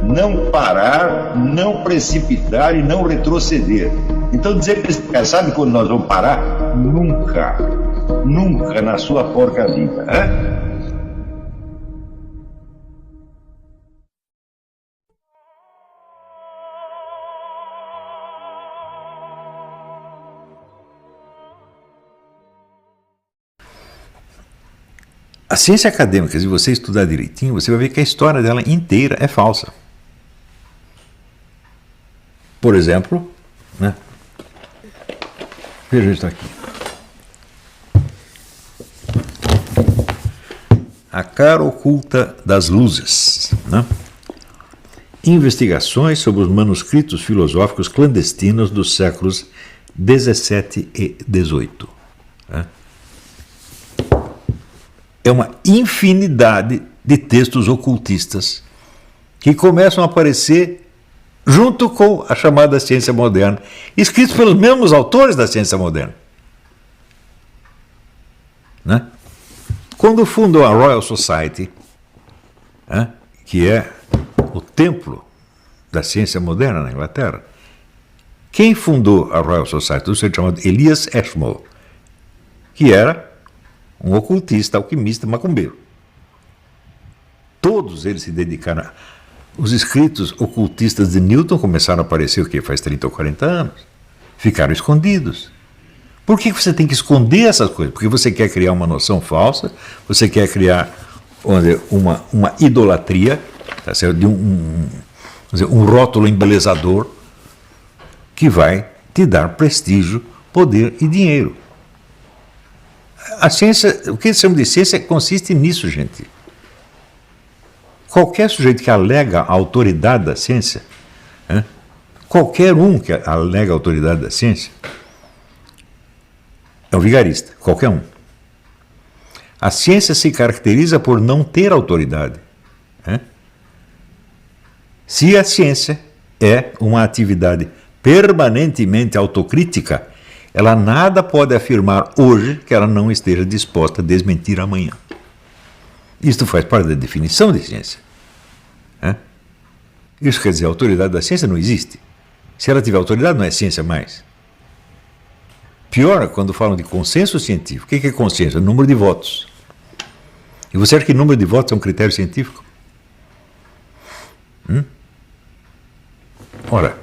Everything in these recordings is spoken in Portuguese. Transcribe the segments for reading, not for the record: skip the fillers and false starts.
não parar, não precipitar e não retroceder. Então dizer para esse cara, sabe quando nós vamos parar? Nunca, nunca na sua porca vida, né? A ciência acadêmica, se você estudar direitinho, você vai ver que a história dela inteira é falsa. Por exemplo, né? Veja isso aqui. A cara oculta das luzes, né? Investigações sobre os manuscritos filosóficos clandestinos dos séculos 17 e 18. Né? É uma infinidade de textos ocultistas que começam a aparecer junto com a chamada ciência moderna, escritos pelos mesmos autores da ciência moderna. Né? Quando fundou a Royal Society, né, que é o templo da ciência moderna na Inglaterra, quem fundou a Royal Society? Um sujeito chamado Elias Ashmole, que era um ocultista, alquimista, macumbeiro. Todos eles se dedicaram. Os escritos ocultistas de Newton começaram a aparecer o quê? Faz 30 ou 40 anos. Ficaram escondidos. Por que você tem que esconder essas coisas? Porque você quer criar uma noção falsa, você quer criar uma idolatria, tá certo? De um rótulo embelezador que vai te dar prestígio, poder e dinheiro. A ciência, o que eles chamam de ciência consiste nisso, gente. Qualquer sujeito que alega a autoridade da ciência, né? Qualquer um que alega a autoridade da ciência, é um vigarista, qualquer um. A ciência se caracteriza por não ter autoridade. Né? Se a ciência é uma atividade permanentemente autocrítica, ela nada pode afirmar hoje que ela não esteja disposta a desmentir amanhã. Isto faz parte da definição de ciência. Né? Isso quer dizer, a autoridade da ciência não existe. Se ela tiver autoridade, não é ciência mais. Pior é quando falam de consenso científico. O que é consenso? É o número de votos. E você acha que número de votos é um critério científico? Ora,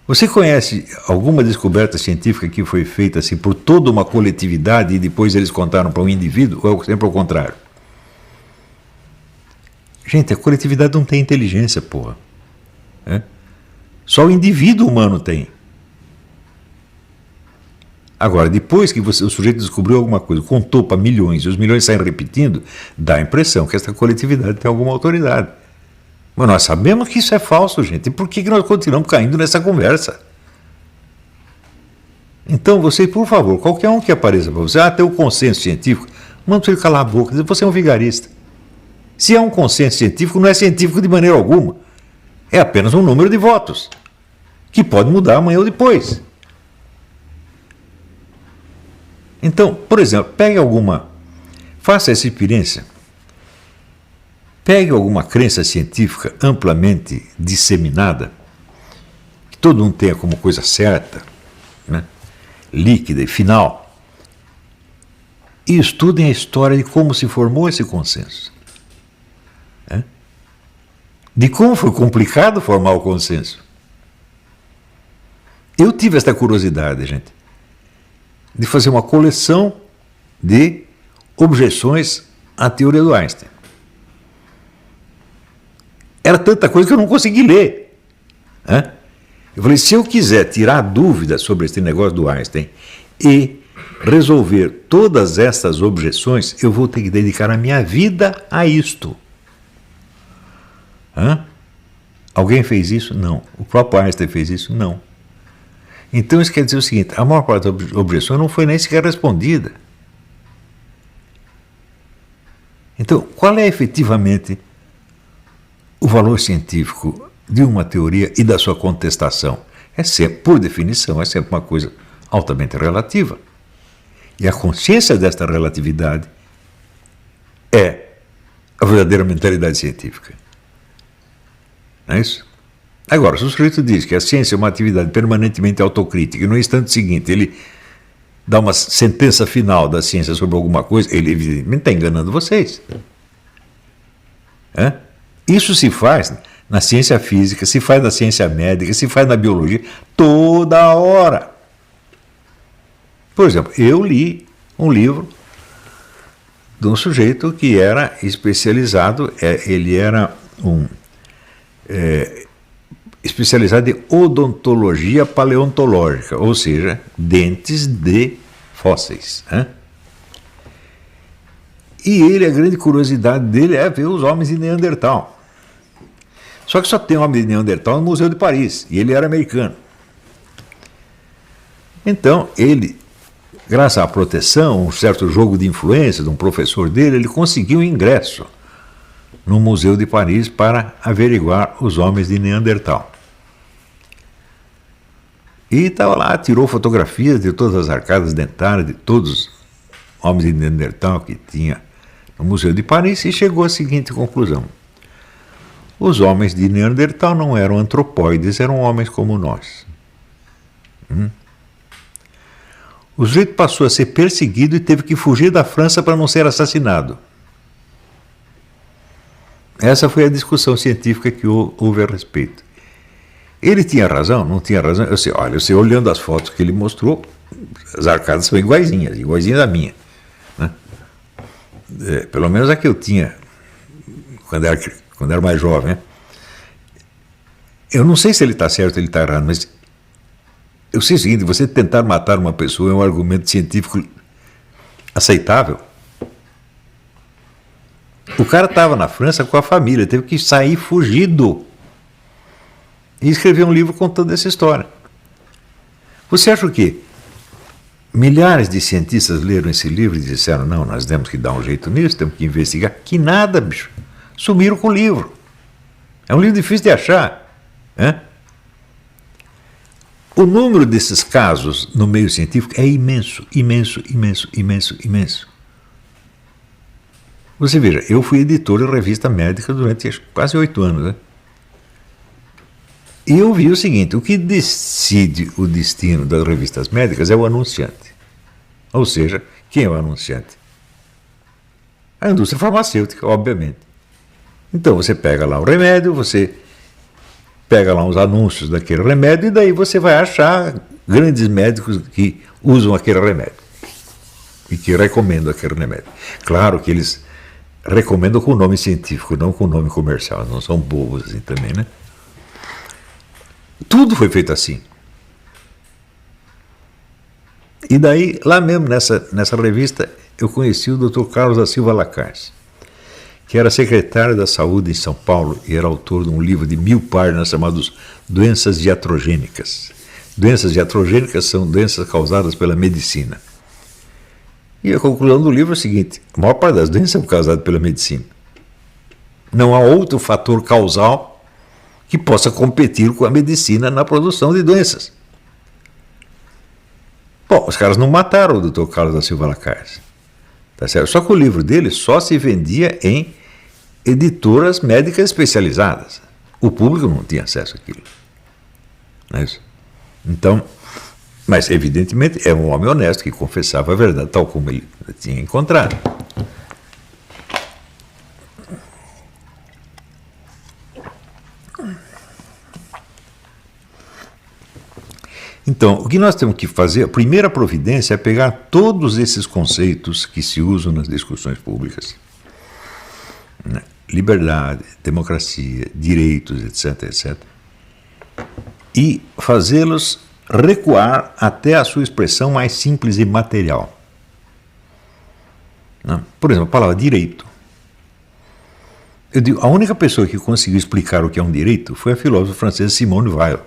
você conhece alguma descoberta científica que foi feita assim por toda uma coletividade e depois eles contaram para um indivíduo? Ou é sempre ao contrário? Gente, a coletividade não tem inteligência, porra. É? Só o indivíduo humano tem. Agora, depois que o sujeito descobriu alguma coisa, contou para milhões, e os milhões saem repetindo, dá a impressão que essa coletividade tem alguma autoridade. Mas nós sabemos que isso é falso, gente. E por que nós continuamos caindo nessa conversa? Então, você, por favor, qualquer um que apareça para você, tem o consenso científico, manda você calar a boca, dizer, você é um vigarista. Se há um consenso científico, não é científico de maneira alguma. É apenas um número de votos, que pode mudar amanhã ou depois. Então, por exemplo, faça essa experiência. Pegue alguma crença científica amplamente disseminada, que todo mundo tenha como coisa certa, né, líquida e final, e estudem a história de como se formou esse consenso. Né? De como foi complicado formar o consenso. Eu tive esta curiosidade, gente, de fazer uma coleção de objeções à teoria do Einstein. Era tanta coisa que eu não consegui ler. Né? Eu falei, se eu quiser tirar dúvidas sobre esse negócio do Einstein e resolver todas essas objeções, eu vou ter que dedicar a minha vida a isto. Alguém fez isso? Não. O próprio Einstein fez isso? Não. Então isso quer dizer o seguinte, a maior parte das objeções não foi nem sequer respondida. Então, qual é efetivamente o valor científico de uma teoria e da sua contestação? É sempre, por definição, é sempre uma coisa altamente relativa. E a consciência desta relatividade é a verdadeira mentalidade científica. Não é isso? Agora, se o sujeito diz que a ciência é uma atividade permanentemente autocrítica e no instante seguinte ele dá uma sentença final da ciência sobre alguma coisa, ele evidentemente está enganando vocês. Isso se faz na ciência física, se faz na ciência médica, se faz na biologia, toda hora. Por exemplo, eu li um livro de um sujeito que era especializado, ele era especializado em odontologia paleontológica, ou seja, dentes de fósseis. E a grande curiosidade dele é ver os homens de Neandertal. Só que só tem homem de Neandertal no Museu de Paris, e ele era americano. Então, ele, graças à proteção, um certo jogo de influência de um professor dele, ele conseguiu um ingresso no Museu de Paris para averiguar os homens de Neandertal. E estava lá, tirou fotografias de todas as arcadas dentárias de todos os homens de Neandertal que tinha no Museu de Paris e chegou à seguinte conclusão: os homens de Neandertal não eram antropóides, eram homens como nós. O sujeito passou a ser perseguido e teve que fugir da França para não ser assassinado. Essa foi a discussão científica que houve a respeito. Ele tinha razão? Não tinha razão? Eu sei, olha, você olhando as fotos que ele mostrou, as arcadas são iguaizinhas da minha. Né? Pelo menos a que eu tinha quando era mais jovem. Né? Eu não sei se ele está certo ou ele está errado, mas eu sei o seguinte: você tentar matar uma pessoa é um argumento científico aceitável. O cara estava na França com a família, teve que sair fugido e escrever um livro contando essa história. Você acha o quê? Milhares de cientistas leram esse livro e disseram: não, nós temos que dar um jeito nisso, temos que investigar. Que nada, bicho. Sumiram com o livro. É um livro difícil de achar. O número desses casos no meio científico é imenso, imenso, imenso, imenso, imenso. Você veja, eu fui editor de revista médica durante quase 8 anos. Né? E eu vi o seguinte: o que decide o destino das revistas médicas é o anunciante. Ou seja, quem é o anunciante? A indústria farmacêutica, obviamente. Então você pega lá o remédio, você pega lá os anúncios daquele remédio e daí você vai achar grandes médicos que usam aquele remédio e que recomendam aquele remédio. Claro que eles recomendam com o nome científico, não com o nome comercial, não são bobos assim também, né? Tudo foi feito assim. E daí, lá mesmo nessa revista, eu conheci o Dr. Carlos da Silva Lacaze, que era secretário da Saúde em São Paulo e era autor de um livro de 1000 páginas chamado Doenças Iatrogênicas. Doenças iatrogênicas são doenças causadas pela medicina. E a conclusão do livro é o seguinte: a maior parte das doenças são causadas pela medicina. Não há outro fator causal que possa competir com a medicina na produção de doenças. Bom, os caras não mataram o Dr. Carlos da Silva Lacaze. Tá certo? Só que o livro dele só se vendia em editoras médicas especializadas. O público não tinha acesso àquilo. Não é isso? Então, mas evidentemente é um homem honesto que confessava a verdade tal como ele tinha encontrado. Então, o que nós temos que fazer, a primeira providência é pegar todos esses conceitos que se usam nas discussões públicas, né? Liberdade, democracia, direitos, etc., etc., e fazê-los recuar até a sua expressão mais simples e material. Né? Por exemplo, a palavra direito. Eu digo, a única pessoa que conseguiu explicar o que é um direito foi a filósofa francesa Simone Weil.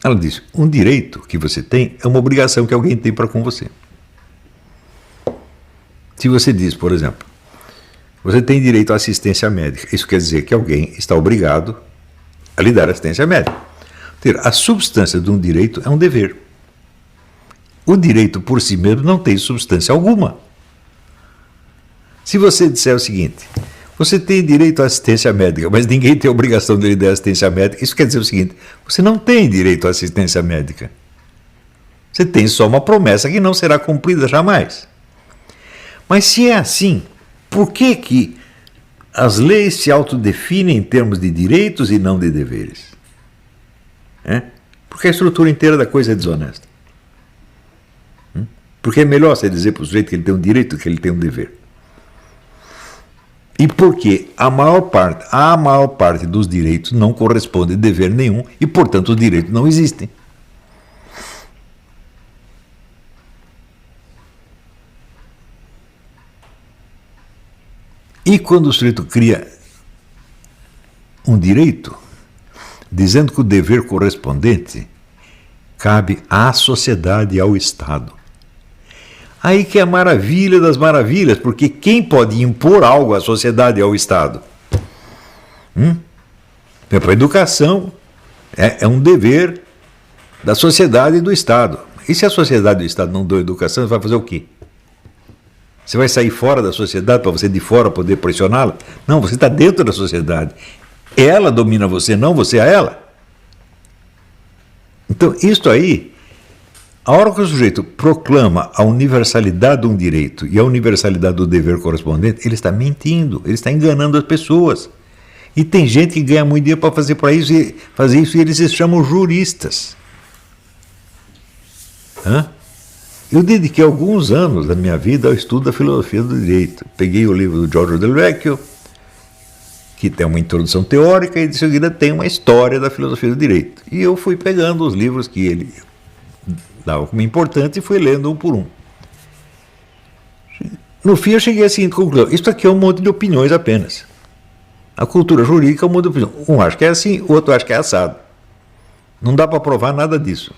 Ela disse: um direito que você tem é uma obrigação que alguém tem para com você. Se você diz, por exemplo, você tem direito à assistência médica, isso quer dizer que alguém está obrigado a lhe dar assistência médica. A substância de um direito é um dever. O direito por si mesmo não tem substância alguma. Se você disser o seguinte: Você tem direito à assistência médica, mas ninguém tem a obrigação de lhe dar assistência médica. Isso quer dizer o seguinte: você não tem direito à assistência médica. Você tem só uma promessa que não será cumprida jamais. Mas se é assim, por que as leis se autodefinem em termos de direitos e não de deveres? Porque a estrutura inteira da coisa é desonesta. Porque é melhor você dizer para o sujeito que ele tem um direito do que ele tem um dever. E porque a maior parte dos direitos não corresponde a dever nenhum e, portanto, os direitos não existem. E quando o sujeito cria um direito, dizendo que o dever correspondente cabe à sociedade e ao Estado. Aí que é a maravilha das maravilhas, porque quem pode impor algo à sociedade e ao Estado? A educação é um dever da sociedade e do Estado. E se a sociedade e o Estado não dão educação, você vai fazer o quê? Você vai sair fora da sociedade para você de fora poder pressioná-la? Não, você está dentro da sociedade. Ela domina você, não você a ela. Então, isto aí, a hora que o sujeito proclama a universalidade de um direito e a universalidade do dever correspondente, ele está mentindo, ele está enganando as pessoas. E tem gente que ganha muito dinheiro para fazer isso e eles se chamam juristas. Eu dediquei alguns anos da minha vida ao estudo da filosofia do direito. Peguei o livro do Giorgio Del Vecchio, que tem uma introdução teórica, e de seguida tem uma história da filosofia do direito. E eu fui pegando os livros que ele dava como importante e fui lendo um por um. No fim eu cheguei à seguinte conclusão: isso aqui é um monte de opiniões apenas. A cultura jurídica é um monte de opiniões. Um acha que é assim, o outro acha que é assado. Não dá para provar nada disso.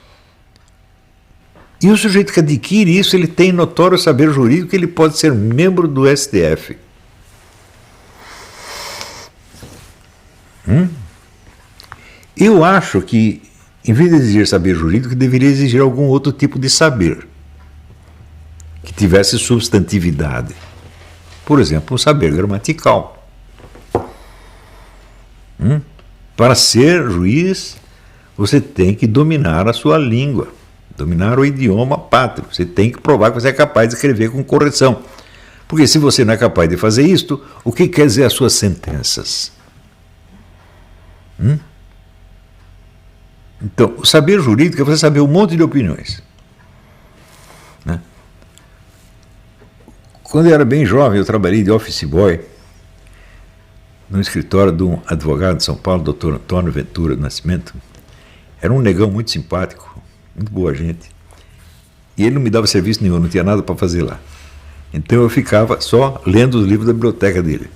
E o sujeito que adquire isso, ele tem notório saber jurídico, ele pode ser membro do STF. Eu acho que, em vez de exigir saber jurídico, deveria exigir algum outro tipo de saber, que tivesse substantividade. Por exemplo, um saber gramatical. Para ser juiz, você tem que dominar a sua língua, dominar o idioma pátrio. Você tem que provar que você é capaz de escrever com correção. Porque se você não é capaz de fazer isto, o que quer dizer as suas sentenças? Então, o saber jurídico é você saber um monte de opiniões. Quando eu era bem jovem, eu trabalhei de office boy no escritório de um advogado de São Paulo, Dr. Antônio Ventura do Nascimento. Era um negão muito simpático, muito boa gente. E ele não me dava serviço nenhum, não tinha nada para fazer lá. Então eu ficava só lendo os livros da biblioteca dele.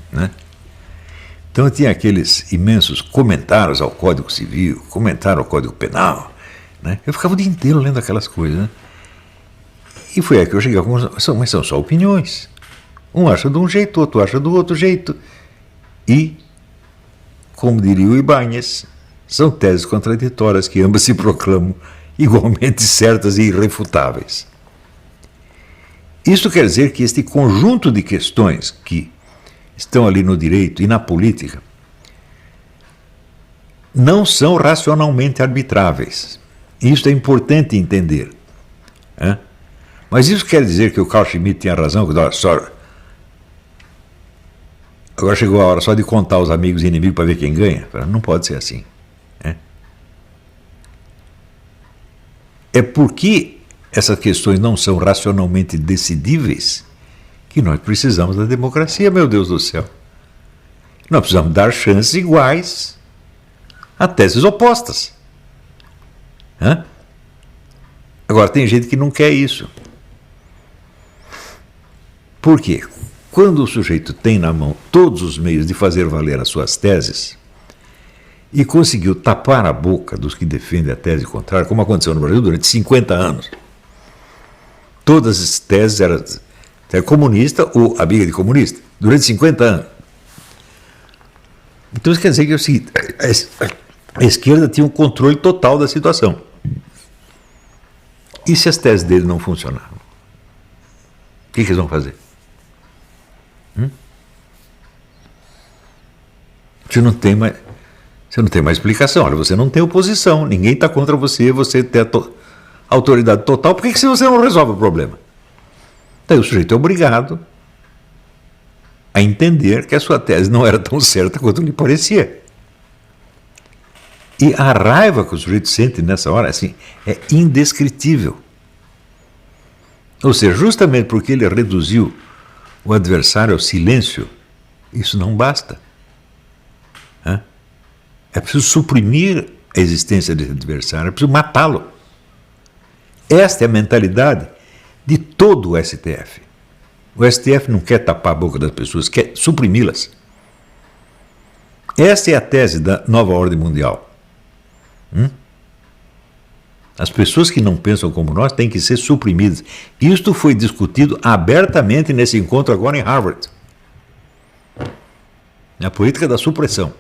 Então tinha aqueles imensos comentários ao Código Civil, comentário ao Código Penal. Eu ficava o dia inteiro lendo aquelas coisas. E foi aí que eu cheguei à conclusão: mas são só opiniões. Um acha de um jeito, outro acha do outro jeito. E, como diria o Ibáñez, são teses contraditórias que ambas se proclamam igualmente certas e irrefutáveis. Isso quer dizer que este conjunto de questões que estão ali no direito e na política não são racionalmente arbitráveis. Isso é importante entender. Mas isso quer dizer que o Carl Schmitt tinha razão, que agora chegou a hora só de contar os amigos e inimigos para ver quem ganha? Não pode ser assim. É porque essas questões não são racionalmente decidíveis que nós precisamos da democracia, meu Deus do céu. Nós precisamos dar chances iguais a teses opostas. Agora, tem gente que não quer isso. Por quê? Quando o sujeito tem na mão todos os meios de fazer valer as suas teses e conseguiu tapar a boca dos que defendem a tese contrária, como aconteceu no Brasil durante 50 anos, todas as teses eram comunista ou amiga de comunista, durante 50 anos. Então isso quer dizer que é o seguinte: a esquerda tinha um controle total da situação. E se as teses dele não funcionaram? O que eles vão fazer? Você não tem mais explicação. Olha, você não tem oposição, ninguém está contra você, você tem a autoridade total. Por que você não resolve o problema? Daí o sujeito é obrigado a entender que a sua tese não era tão certa quanto lhe parecia. E a raiva que o sujeito sente nessa hora, assim, é indescritível. Ou seja, justamente porque ele reduziu o adversário ao silêncio, isso não basta. É preciso suprimir a existência desse adversário, é preciso matá-lo. Esta é a mentalidade de todo o STF. O STF não quer tapar a boca das pessoas, quer suprimi-las. Esta é a tese da nova ordem mundial. As pessoas que não pensam como nós têm que ser suprimidas. Isto foi discutido abertamente nesse encontro agora em Harvard. A política da supressão.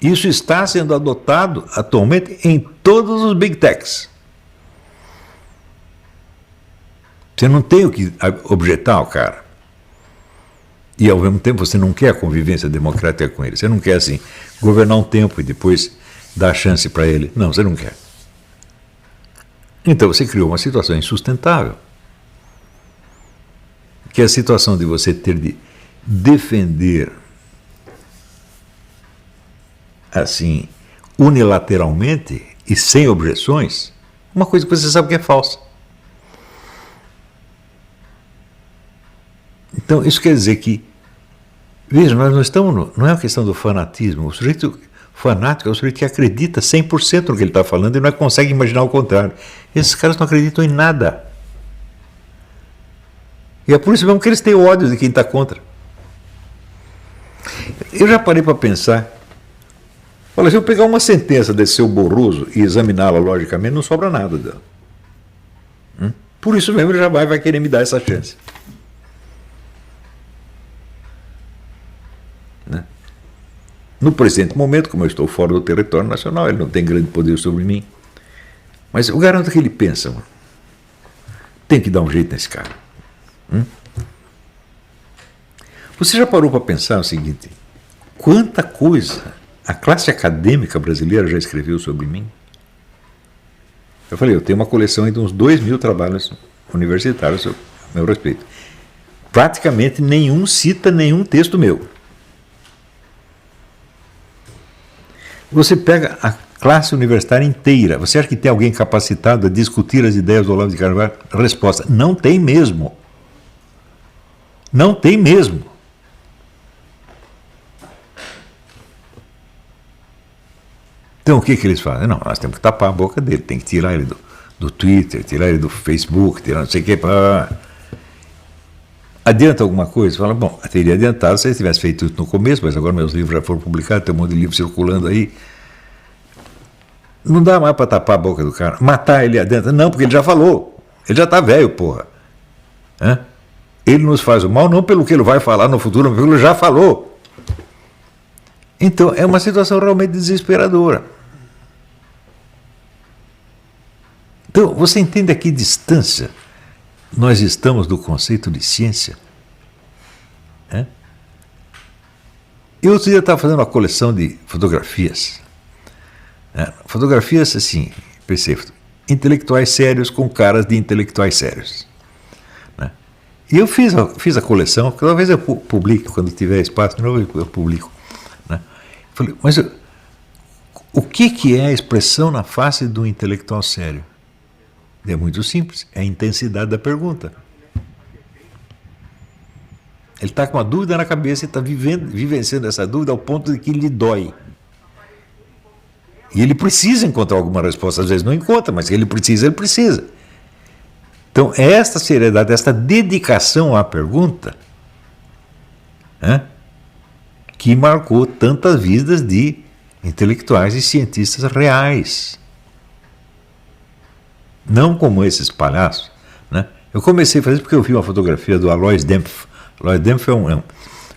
Isso está sendo adotado atualmente em todos os big techs. Você não tem o que objetar ao cara. E ao mesmo tempo você não quer a convivência democrática com ele. Você não quer assim, governar um tempo e depois dar chance para ele. Não, você não quer. Então você criou uma situação insustentável. Que é a situação de você ter de defender assim, unilateralmente e sem objeções, uma coisa que você sabe que é falsa. Então, isso quer dizer que, veja, nós não estamos, não é uma questão do fanatismo, o sujeito fanático é o sujeito que acredita 100% no que ele está falando e não consegue imaginar o contrário. Esses caras não acreditam em nada. E é por isso mesmo que eles têm ódio de quem está contra. Eu já parei para pensar. Olha, se eu pegar uma sentença desse seu Borroso e examiná-la logicamente, não sobra nada dela. Por isso mesmo ele já vai querer me dar essa chance. Né? No presente momento, como eu estou fora do território nacional, ele não tem grande poder sobre mim. Mas eu garanto que ele pensa, mano, tem que dar um jeito nesse cara. Você já parou para pensar o seguinte, quanta coisa a classe acadêmica brasileira já escreveu sobre mim? Eu falei, eu tenho uma coleção de uns 2.000 trabalhos universitários a meu respeito. Praticamente nenhum cita nenhum texto meu. Você pega a classe universitária inteira, você acha que tem alguém capacitado a discutir as ideias do Olavo de Carvalho? Resposta, não tem mesmo. Não tem mesmo. Então o que eles fazem? Não, nós temos que tapar a boca dele, tem que tirar ele do Twitter, tirar ele do Facebook, tirar não sei o que. Adianta alguma coisa? Fala, bom, teria adiantado se ele tivesse feito isso no começo, mas agora meus livros já foram publicados, tem um monte de livro circulando aí. Não dá mais para tapar a boca do cara. Matar ele adianta? Não, porque ele já falou. Ele já está velho, porra. Ele nos faz o mal não pelo que ele vai falar no futuro, mas pelo que ele já falou. Então, é uma situação realmente desesperadora. Então, você entende a que distância nós estamos do conceito de ciência? Eu outro dia estava fazendo uma coleção de fotografias. Fotografias, assim, pensei, intelectuais sérios com caras de intelectuais sérios. E eu fiz a coleção, talvez eu publique, quando tiver espaço de novo eu publico. Falei, mas o que é a expressão na face do intelectual sério? É muito simples, é a intensidade da pergunta. Ele está com uma dúvida na cabeça e está vivenciando essa dúvida ao ponto de que lhe dói. E ele precisa encontrar alguma resposta, às vezes não encontra, mas ele precisa, ele precisa. Então, é esta seriedade, esta dedicação à pergunta, que marcou tantas vidas de intelectuais e cientistas reais. Não como esses palhaços. Eu comecei a fazer isso porque eu vi uma fotografia do Alois Dempf. Alois Dempf é um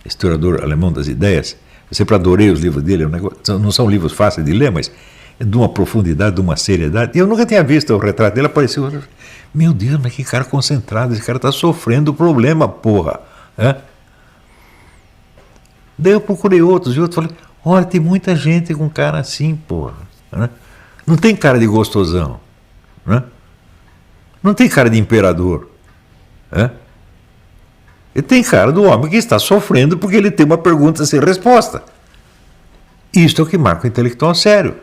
historiador alemão das ideias. Eu sempre adorei os livros dele. Não são livros fáceis de ler, mas é de uma profundidade, de uma seriedade. E eu nunca tinha visto o retrato dele, apareceu. Meu Deus, mas que cara concentrado. Esse cara está sofrendo o problema, porra. Daí eu procurei outros e outros, falei, olha, tem muita gente com cara assim, porra. Né? Não tem cara de gostosão. Né? Não tem cara de imperador. Né? Ele tem cara do homem que está sofrendo porque ele tem uma pergunta sem resposta. Isto é o que marca o intelectual sério.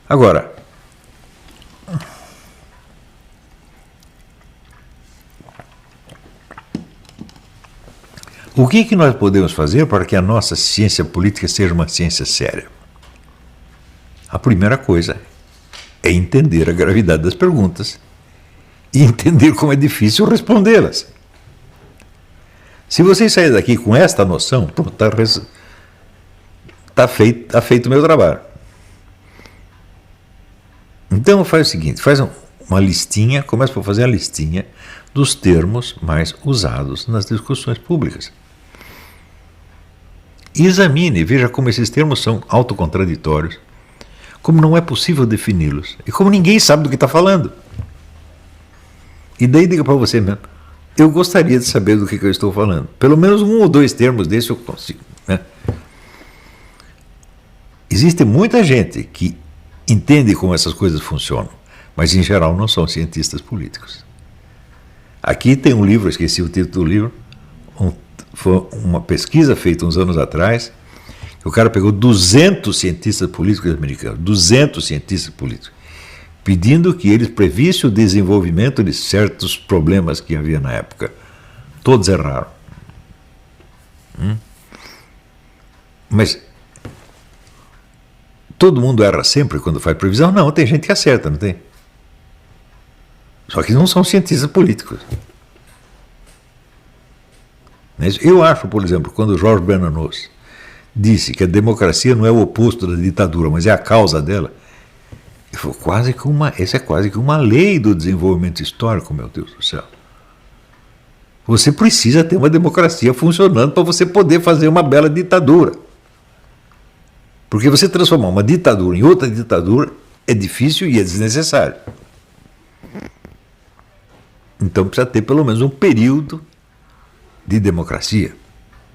Agora, o que nós podemos fazer para que a nossa ciência política seja uma ciência séria? A primeira coisa é entender a gravidade das perguntas e entender como é difícil respondê-las. Se vocês saírem daqui com esta noção, pronto, está feito o meu trabalho. Então faz o seguinte, faz uma listinha, começa por fazer a listinha dos termos mais usados nas discussões públicas. E examine, veja como esses termos são autocontraditórios, como não é possível defini-los, e como ninguém sabe do que está falando. E daí diga para você mesmo, eu gostaria de saber do que eu estou falando. Pelo menos um ou dois termos desses eu consigo. Né? Existe muita gente que entende como essas coisas funcionam, mas em geral não são cientistas políticos. Aqui tem um livro, esqueci o título do livro, foi uma pesquisa feita uns anos atrás, que o cara pegou 200 cientistas políticos americanos, 200 cientistas políticos, pedindo que eles previssem o desenvolvimento de certos problemas que havia na época. Todos erraram. Mas todo mundo erra sempre quando faz previsão? Não, tem gente que acerta, não tem? Só que não são cientistas políticos. Eu acho, por exemplo, quando Georges Bernanos disse que a democracia não é o oposto da ditadura, mas é a causa dela, essa é quase que uma lei do desenvolvimento histórico, meu Deus do céu. Você precisa ter uma democracia funcionando para você poder fazer uma bela ditadura. Porque você transformar uma ditadura em outra ditadura é difícil e é desnecessário. Então precisa ter pelo menos um período de democracia,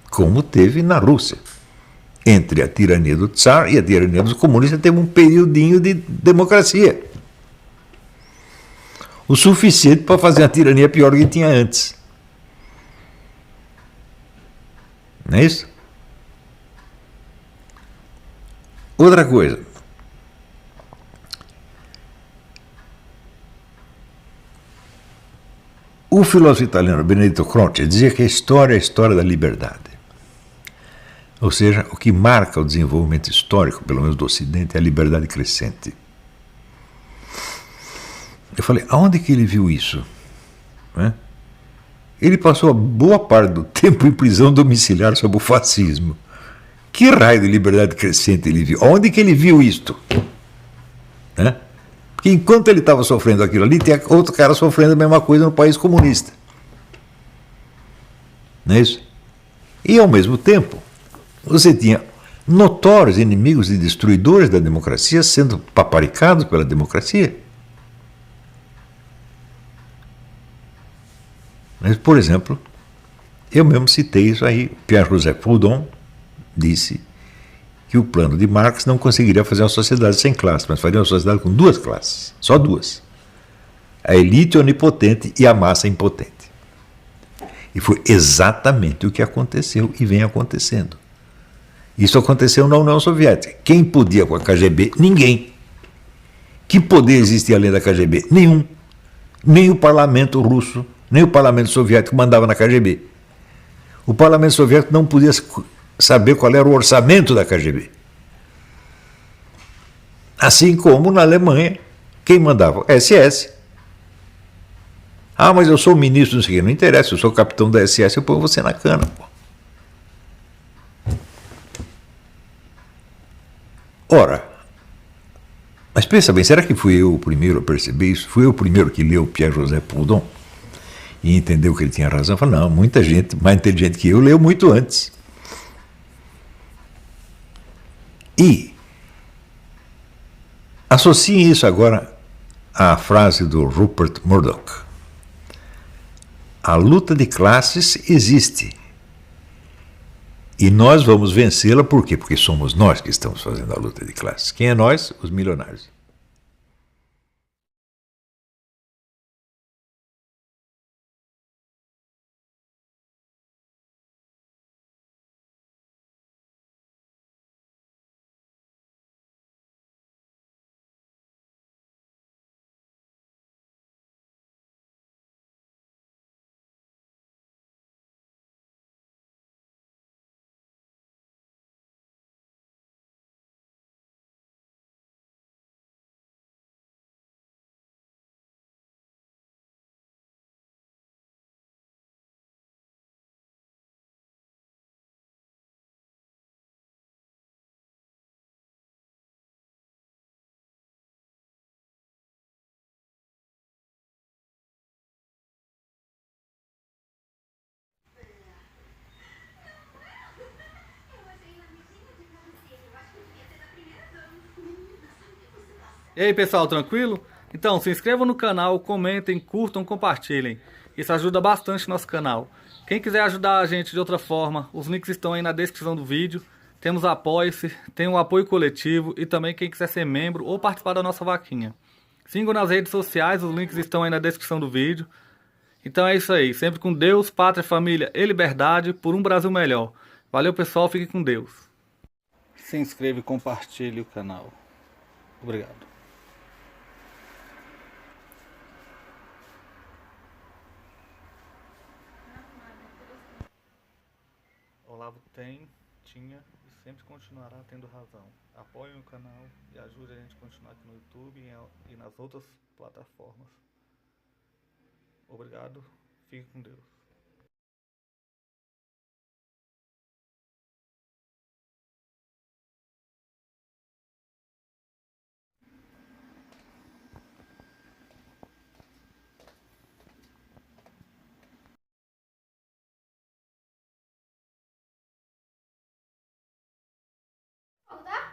como teve na Rússia. Entre a tirania do Tsar e a tirania dos comunistas teve um periodinho de democracia. O suficiente para fazer a tirania pior do que tinha antes. Não é isso? Outra coisa. O filósofo italiano Benedetto Croce dizia que a história é a história da liberdade. Ou seja, o que marca o desenvolvimento histórico, pelo menos do Ocidente, é a liberdade crescente. Eu falei, aonde que ele viu isso? Ele passou a boa parte do tempo em prisão domiciliar sob o fascismo. Que raio de liberdade crescente ele viu? Onde que ele viu isto? Porque enquanto ele estava sofrendo aquilo ali, tinha outro cara sofrendo a mesma coisa no país comunista. Não é isso? E ao mesmo tempo, você tinha notórios inimigos e destruidores da democracia sendo paparicados pela democracia. Mas, por exemplo, eu mesmo citei isso aí. Pierre-José Proudhon disse que o plano de Marx não conseguiria fazer uma sociedade sem classes, mas faria uma sociedade com duas classes, só duas. A elite onipotente e a massa impotente. E foi exatamente o que aconteceu e vem acontecendo. Isso aconteceu na União Soviética. Quem podia com a KGB? Ninguém. Que poder existia além da KGB? Nenhum. Nem o parlamento russo, nem o parlamento soviético mandava na KGB. O parlamento soviético não podia saber qual era o orçamento da KGB. Assim como na Alemanha, quem mandava? SS. Ah, mas eu sou o ministro, não sei o quê. Não interessa, eu sou o capitão da SS, eu ponho você na cana. Ora, mas pensa bem, será que fui eu o primeiro a perceber isso? Fui eu o primeiro que leu Pierre-José Proudhon e entendeu que ele tinha razão? Eu falei, não, muita gente mais inteligente que eu leu muito antes. E associem isso agora à frase do Rupert Murdoch. A luta de classes existe. E nós vamos vencê-la por quê? Porque somos nós que estamos fazendo a luta de classes. Quem é nós? Os milionários. E aí pessoal, tranquilo? Então se inscrevam no canal, comentem, curtam, compartilhem. Isso ajuda bastante nosso canal. Quem quiser ajudar a gente de outra forma, os links estão aí na descrição do vídeo. Temos Apoie-se, tem o apoio coletivo e também quem quiser ser membro ou participar da nossa vaquinha. Sigam nas redes sociais, os links estão aí na descrição do vídeo. Então é isso aí, sempre com Deus, pátria, família e liberdade por um Brasil melhor. Valeu pessoal, fiquem com Deus. Se inscreva e compartilhe o canal. Obrigado. Olavo tinha e sempre continuará tendo razão. Apoiem o canal e ajude a gente a continuar aqui no YouTube e nas outras plataformas. Obrigado, fique com Deus. Tá?